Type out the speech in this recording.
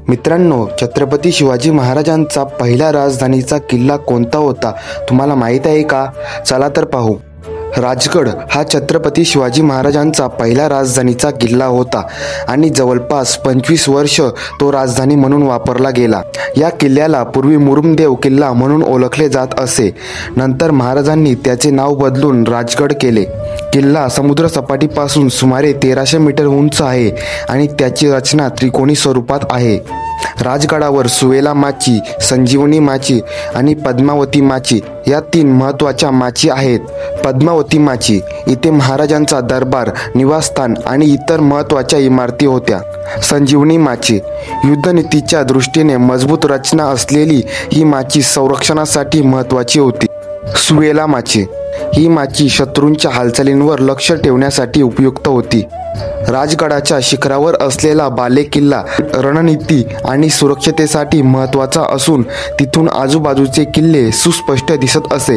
मित्रांनो, छत्रपती शिवाजी महाराजांचा पहिला राजधानीचा किल्ला कोणता होता तुम्हाला माहीत आहे का? चला तर पाहू. राजगड हा छत्रपती शिवाजी महाराजांचा पहिला राजधानीचा किल्ला होता आणि जवळपास 25 वर्ष तो राजधानी म्हणून वापरला गेला. या किल्ल्याला पूर्वी मुरुमदेव किल्ला म्हणून ओळखले जात असे. नंतर महाराजांनी त्याचे नाव बदलून राजगड केले. किल्ला समुद्र सपाटीपासून सुमारे 1300 मीटर उंच आहे आणि त्याची रचना त्रिकोणी स्वरूपात आहे. राजगडावर सुवेला माची, संजीवनी माची आणि पद्मावती माची या 3 महत्त्वाच्या माची आहेत. पद्मावती माची इथे महाराजांचा दरबार, निवासस्थान आणि इतर महत्त्वाच्या इमारती होत्या. संजीवनी माची युद्धनीतीच्या दृष्टीने मजबूत रचना असलेली ही माची संरक्षणासाठी महत्त्वाची होती. सुवेला माची ही माची शत्रूंच्या हालचालींवर लक्ष ठेवण्यासाठी उपयुक्त होती. राजगडाच्या शिखरावर असलेला बाले किल्ला रणनीती आणि सुरक्षतेसाठी महत्त्वाचा असून तिथून आजूबाजूचे किल्ले सुस्पष्ट दिसत असे.